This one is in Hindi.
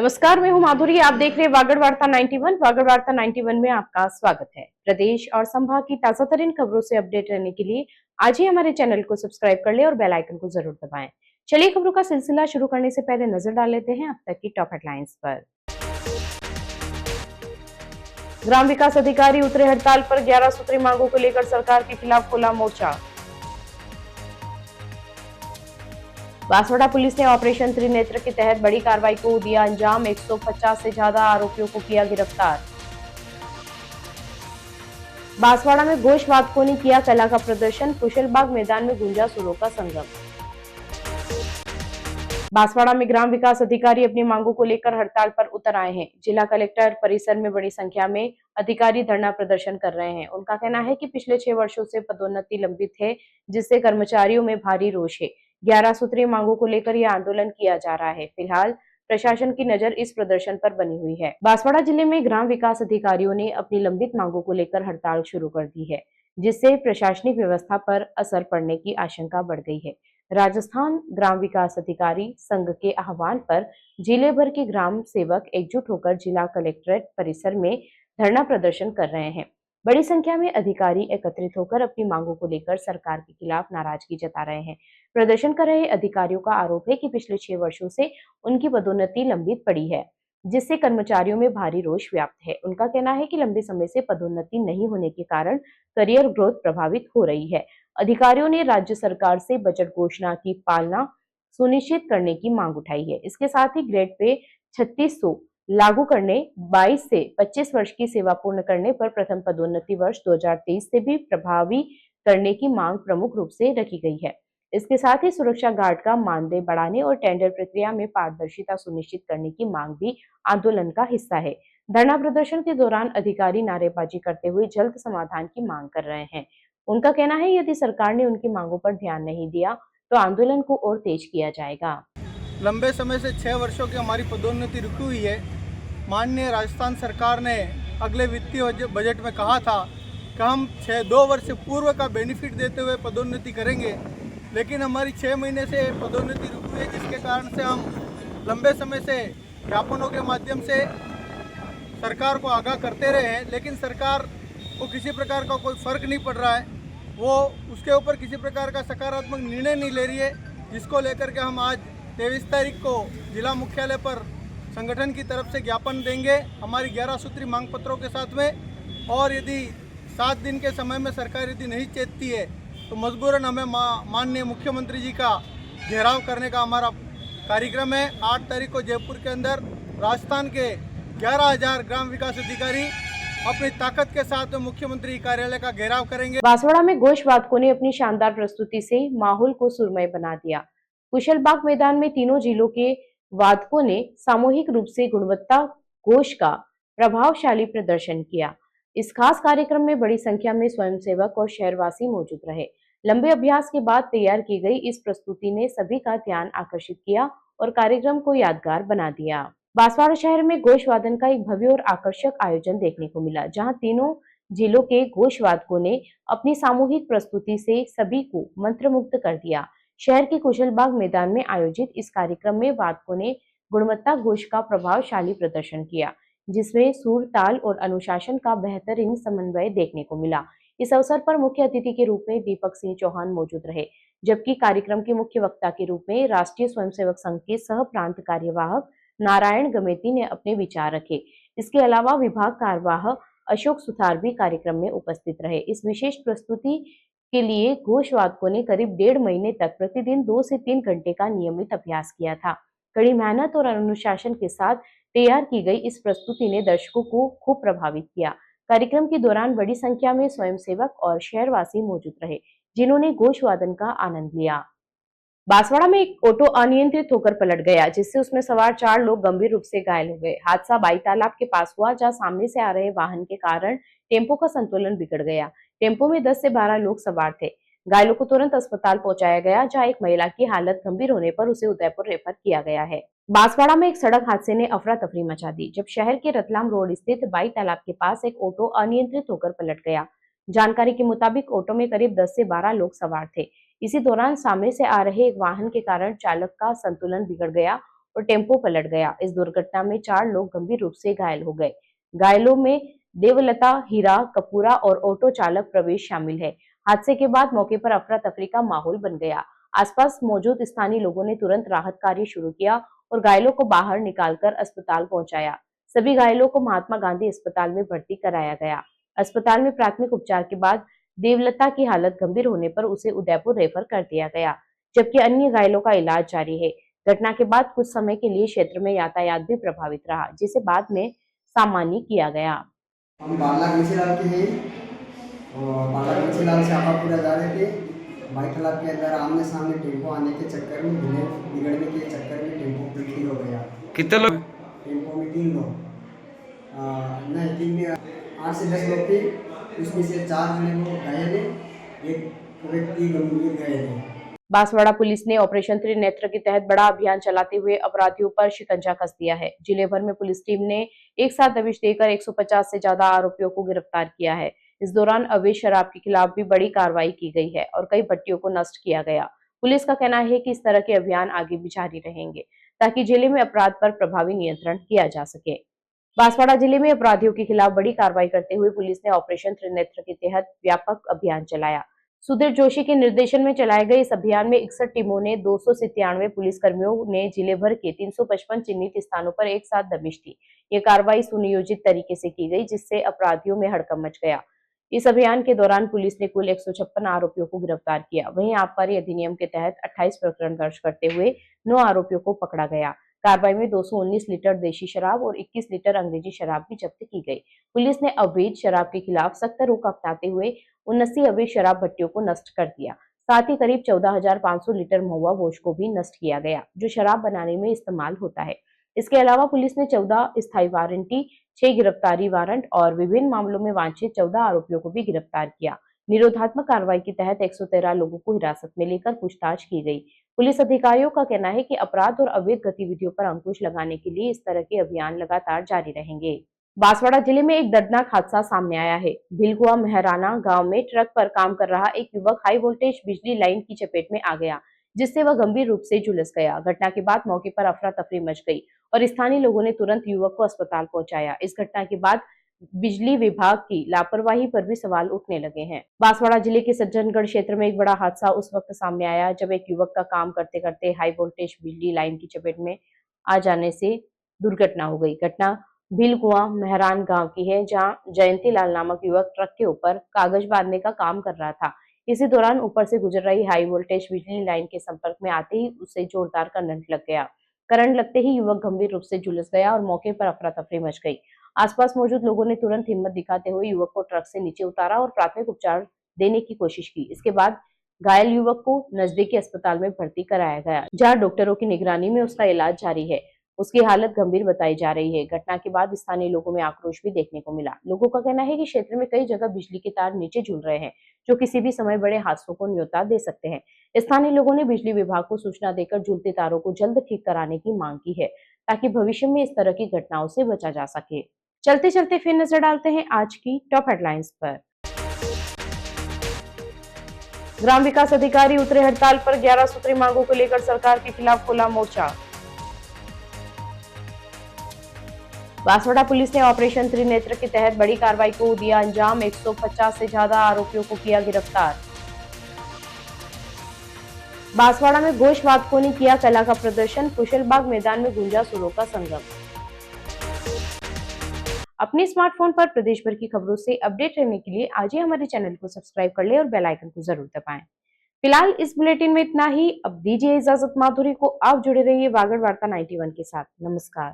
नमस्कार, मैं हूं माधुरी। आप देख रहे हैं वागड़ वार्ता 91। वागड़ वार्ता 91 में आपका स्वागत है। प्रदेश और संभाग की ताजा तरीन खबरों से अपडेट रहने के लिए आज ही हमारे चैनल को सब्सक्राइब कर ले और बेल आइकन को जरूर दबाएं। चलिए खबरों का सिलसिला शुरू करने से पहले नजर डाल लेते हैं अब तक की टॉप हेडलाइंस पर। ग्राम विकास अधिकारी उतरे हड़ताल पर, 11 सूत्री मांगों को लेकर सरकार के खिलाफ खोला मोर्चा। बांसवाड़ा पुलिस ने ऑपरेशन त्रिनेत्र के तहत बड़ी कार्रवाई को दिया अंजाम, 150 से ज्यादा आरोपियों को किया गिरफ्तार। बांसवाड़ा में घोषवादकों ने किया कला का प्रदर्शन, कुशलबाग मैदान में गूंजा सुरों का संगम। बांसवाड़ा में ग्राम विकास अधिकारी अपनी मांगों को लेकर हड़ताल पर उतर आए हैं। जिला कलेक्टर परिसर में बड़ी संख्या में अधिकारी धरना प्रदर्शन कर रहे हैं। उनका कहना है कि पिछले 6 वर्षों से पदोन्नति लंबित है, जिससे कर्मचारियों में भारी रोष है। 11 सूत्रीय मांगों को लेकर यह आंदोलन किया जा रहा है। फिलहाल प्रशासन की नजर इस प्रदर्शन पर बनी हुई है। बांसवाड़ा जिले में ग्राम विकास अधिकारियों ने अपनी लंबित मांगों को लेकर हड़ताल शुरू कर दी है, जिससे प्रशासनिक व्यवस्था पर असर पड़ने की आशंका बढ़ गई है। राजस्थान ग्राम विकास अधिकारी संघ के आह्वान पर जिले भर के ग्राम सेवक एकजुट होकर जिला कलेक्ट्रेट परिसर में धरना प्रदर्शन कर रहे हैं। बड़ी संख्या में अधिकारी एकत्रित होकर अपनी मांगों को लेकर सरकार के खिलाफ नाराजगी जता रहे हैं। प्रदर्शन कर रहे अधिकारियों का आरोप है कि पिछले 6 वर्षों से उनकी पदोन्नति लंबित पड़ी है, जिससे कर्मचारियों में भारी रोष व्याप्त है। उनका कहना है कि लंबे समय से पदोन्नति नहीं होने के कारण करियर ग्रोथ प्रभावित हो रही है। अधिकारियों ने राज्य सरकार से बजट घोषणा की पालना सुनिश्चित करने की मांग उठाई है। इसके साथ ही ग्रेड पे 3600 लागू करने, 22 से 25 वर्ष की सेवा पूर्ण करने पर प्रथम पदोन्नति वर्ष 2023 से भी प्रभावी करने की मांग प्रमुख रूप से रखी गई है। इसके साथ ही सुरक्षा गार्ड का मानदेय बढ़ाने और टेंडर प्रक्रिया में पारदर्शिता सुनिश्चित करने की मांग भी आंदोलन का हिस्सा है। धरना प्रदर्शन के दौरान अधिकारी नारेबाजी करते हुए जल्द समाधान की मांग कर रहे हैं। उनका कहना है यदि सरकार ने उनकी मांगों पर ध्यान नहीं दिया तो आंदोलन को और तेज किया जाएगा। लंबे समय से 6 वर्षों की हमारी पदोन्नति रुकी हुई है। माननीय राजस्थान सरकार ने अगले वित्तीय बजट में कहा था कि हम 2 वर्ष पूर्व का बेनिफिट देते हुए पदोन्नति करेंगे, लेकिन हमारी 6 महीने से पदोन्नति रुकी हुई है, जिसके कारण से हम लंबे समय से ज्ञापनों के माध्यम से सरकार को आगाह करते रहे हैं, लेकिन सरकार को किसी प्रकार का कोई फर्क नहीं पड़ रहा है। वो उसके ऊपर किसी प्रकार का सकारात्मक निर्णय नहीं ले रही है, जिसको लेकर के हम आज 23 तारीख को जिला मुख्यालय पर संगठन की तरफ से ज्ञापन देंगे हमारी 11 सूत्री मांग पत्रों के साथ में। और यदि 7 दिन के समय में सरकार यदि नहीं चेतती है तो मजबूरन हमें माननीय मुख्यमंत्री जी का घेराव करने का हमारा कार्यक्रम है। 8 तारीख को जयपुर के अंदर राजस्थान के 11,000 ग्राम विकास अधिकारी अपनी ताकत के साथ मुख्यमंत्री कार्यालय का घेराव करेंगे। बांसवाड़ा में घोषवादकों ने अपनी शानदार प्रस्तुति से माहौल को सुरमय बना दिया। कुशलबाग मैदान में तीनों जिलों के वादकों ने सामूहिक रूप से गुणवत्ता घोष का प्रभावशाली प्रदर्शन किया। इस खास कार्यक्रम में बड़ी संख्या में स्वयंसेवक और शहरवासी मौजूद रहे। लंबे अभ्यास के बाद तैयार की गई इस प्रस्तुति ने सभी का ध्यान आकर्षित किया और कार्यक्रम को यादगार बना दिया। बांसवाड़ा शहर में घोषवादन का एक भव्य और आकर्षक आयोजन देखने को मिला, जहां तीनों जिलों के घोषवादकों ने अपनी सामूहिक प्रस्तुति से सभी को मंत्रमुग्ध कर दिया। शहर के कुशलबाग मैदान में आयोजित इस कार्यक्रम में वादकों ने गुणवत्ता घोष का प्रभावशाली प्रदर्शन किया, जिसमें सुर, ताल और अनुशासन का बेहतरीन समन्वय देखने को मिला। इस अवसर पर मुख्य अतिथि के रूप में दीपक सिंह चौहान मौजूद रहे, जबकि कार्यक्रम के मुख्य वक्ता के रूप में राष्ट्रीय स्वयंसेवक संघ के सह प्रांत कार्यवाहक नारायण गमेती ने अपने विचार रखे। इसके अलावा विभाग कार्यवाह अशोक सुथार भी कार्यक्रम में उपस्थित रहे। इस विशेष प्रस्तुति के लिए घोषवादकों ने करीब 1.5 महीने तक प्रतिदिन 2 से 3 घंटे का नियमित अभ्यास किया था। कड़ी मेहनत और अनुशासन के साथ तैयार की गई इस प्रस्तुति ने दर्शकों को खूब प्रभावित किया। कार्यक्रम के दौरान बड़ी संख्या में स्वयंसेवक और शहरवासी मौजूद रहे, जिन्होंने घोषवादन का आनंद लिया। बांसवाड़ा में एक ऑटो अनियंत्रित होकर पलट गया, जिससे उसमें सवार 4 लोग गंभीर रूप से घायल हो गए। हादसा बाई तालाब के पास हुआ, जहां सामने से आ रहे वाहन के कारण टेम्पो का संतुलन बिगड़ गया। टेम्पो में 10 से 12 लोग सवार थे। घायलों को तुरंत अस्पताल पहुंचाया गया, जहां एक महिला की हालत गंभीर होने पर उसे उदयपुर रेफर किया गया है। बांसवाड़ा में एक सड़क हादसे ने अफरा तफरी मचा दी, जब शहर के रतलाम रोड स्थित बाई तालाब के पास एक ऑटो अनियंत्रित होकर पलट गया। जानकारी के मुताबिक ऑटो में करीब 10 से 12 लोग सवार थे। इसी दौरान सामने से आ रहे एक वाहन के कारण चालक का संतुलन बिगड़ गया और टेम्पो पलट गया। इस दुर्घटना में 4 लोग गंभीर रूप से घायल हो गए। घायलों में देवलता, हीरा, कपूरा और ऑटो चालक प्रवेश शामिल है। हादसे के बाद मौके पर अफरा तफरी का माहौल बन गया। आसपास मौजूद स्थानीय लोगों ने तुरंत राहत कार्य शुरू किया और घायलों को बाहर निकालकर अस्पताल पहुंचाया। सभी घायलों को महात्मा गांधी अस्पताल में भर्ती कराया गया। अस्पताल में प्राथमिक उपचार के बाद देवलता की हालत गंभीर होने पर उसे उदयपुर रेफर कर दिया गया, जबकि अन्य घायलों का इलाज जारी है। घटना के बाद कुछ समय के लिए क्षेत्र में यातायात भी प्रभावित रहा, जिसे बाद में सामान्य किया गया। हम बाला घीसीलाल के हैं और बाला घीसीलाल से आपापुरा जा रहे थे। बाइक तालाब के अंदर आमने सामने टेम्पो आने के चक्कर में बिगड़ने के चक्कर में टेम्पो पलटी हो गया। कितने लोग? टेम्पो में 3 लोग नहीं 3 में 8 से 10 लोग थे। उसमें से 4 जने को घायल है, एक व्यक्ति गंभीर घायल है। बांसवाड़ा पुलिस ने ऑपरेशन त्रिनेत्र के तहत बड़ा अभियान चलाते हुए अपराधियों पर शिकंजा कस दिया है। जिले भर में पुलिस टीम ने एक साथ दबिश देकर 150 से ज्यादा आरोपियों को गिरफ्तार किया है। इस दौरान अवैध शराब के खिलाफ भी बड़ी कार्रवाई की गई है और कई भट्टियों को नष्ट किया गया। पुलिस का कहना है कि इस तरह के अभियान आगे भी जारी रहेंगे ताकि जिले में अपराध पर प्रभावी नियंत्रण किया जा सके। बांसवाड़ा जिले में अपराधियों के खिलाफ बड़ी कार्रवाई करते हुए पुलिस ने ऑपरेशन त्रिनेत्र के तहत व्यापक अभियान चलाया। सुधीर जोशी के निर्देशन में चलाए गए इस अभियान में 61 टीमों ने 297 पुलिसकर्मियों ने जिले भर के 355 चिन्हित स्थानों पर एक साथ दबिश दी। ये कार्रवाई सुनियोजित तरीके से की गई, जिससे अपराधियों में हड़कंप मच गया। इस अभियान के दौरान पुलिस ने कुल 156 आरोपियों को गिरफ्तार किया। वहीं आबकारी अधिनियम के तहत 28 प्रकरण दर्ज करते हुए 9 आरोपियों को पकड़ा गया। कार्रवाई में 219 लीटर देशी शराब और 21 लीटर अंग्रेजी शराब भी जब्त की गई। पुलिस ने अवैध शराब के खिलाफ सख्त रुख अपनाते हुए 79 अवैध शराब भट्टियों को नष्ट कर दिया। साथ ही करीब 14,500 लीटर महुआ वोश को भी नष्ट किया गया, जो शराब बनाने में इस्तेमाल होता है। इसके अलावा पुलिस ने 14 स्थायी वारंटी, 6 गिरफ्तारी वारंट और विभिन्न मामलों में वांछित 14 आरोपियों को भी गिरफ्तार किया। निरोधात्मक कार्रवाई के तहत 113 लोगों को हिरासत में लेकर पूछताछ की गई। पुलिस अधिकारियों का कहना है कि अपराध और अवैध गतिविधियों पर अंकुश लगाने के लिए इस तरह के अभियान लगातार जारी रहेंगे। बांसवाड़ा जिले में एक दर्दनाक हादसा सामने आया है। भिलकुआ मेहराना गांव में ट्रक पर काम कर रहा एक युवक हाई वोल्टेज बिजली लाइन की चपेट में आ गया, जिससे वह गंभीर रूप से झुलस गया। घटना के बाद मौके पर अफरा तफरी मच गई और स्थानीय लोगों ने तुरंत युवक को अस्पताल पहुंचाया। इस घटना के बाद बिजली विभाग की लापरवाही पर भी सवाल उठने लगे हैं। बांसवाड़ा जिले के सज्जनगढ़ क्षेत्र में एक बड़ा हादसा उस वक्त सामने आया जब एक युवक का काम करते करते हाई वोल्टेज बिजली लाइन की चपेट में आ जाने से दुर्घटना हो गई। घटना भिलकुआ मेहरान गांव की है, जहां जयंती लाल नामक युवक ट्रक के ऊपर कागज बांधने का काम कर रहा था। इसी दौरान ऊपर से गुजर रही हाई वोल्टेज बिजली लाइन के संपर्क में आते ही उसे जोरदार करंट लग गया। करंट लगते ही युवक गंभीर रूप से झुलस गया और मौके पर अफरा तफरी मच गई। आसपास मौजूद लोगों ने तुरंत हिम्मत दिखाते हुए युवक को ट्रक से नीचे उतारा और प्राथमिक उपचार देने की कोशिश की। इसके बाद घायल युवक को नजदीकी अस्पताल में भर्ती कराया गया, जहां डॉक्टरों की निगरानी में उसका इलाज जारी है। उसकी हालत गंभीर बताई जा रही है। घटना के बाद स्थानीय लोगों में आक्रोश भी देखने को मिला। लोगों का कहना है कि क्षेत्र में कई जगह बिजली के तार नीचे झूल रहे हैं, जो किसी भी समय बड़े हादसों को न्योता दे सकते हैं। स्थानीय लोगों ने बिजली विभाग को सूचना देकर झूलते तारों को जल्द ठीक कराने की मांग की है, ताकि भविष्य में इस तरह की घटनाओं से बचा जा सके। चलते चलते फिर नजर डालते हैं आज की टॉप हेडलाइंस पर। ग्राम विकास अधिकारी उतरे हड़ताल पर। 11 सूत्री मांगों को लेकर सरकार के खिलाफ खोला मोर्चा। बांसवाड़ा पुलिस ने ऑपरेशन त्रिनेत्र के तहत बड़ी कार्रवाई को दिया अंजाम। 150 से ज्यादा आरोपियों को किया गिरफ्तार। बांसवाड़ा में घोषवादकों ने किया कला का प्रदर्शन। कुशलबाग मैदान में गूंजा सुरों का संगम। अपने स्मार्टफोन पर प्रदेश भर की खबरों से अपडेट रहने के लिए आज ही हमारे चैनल को सब्सक्राइब कर ले और बेल आइकन को जरूर दबाएं। फिलहाल इस बुलेटिन में इतना ही। अब दीजिए इजाजत माधुरी को। आप जुड़े रहिए वागड़ वार्ता 91 के साथ। नमस्कार।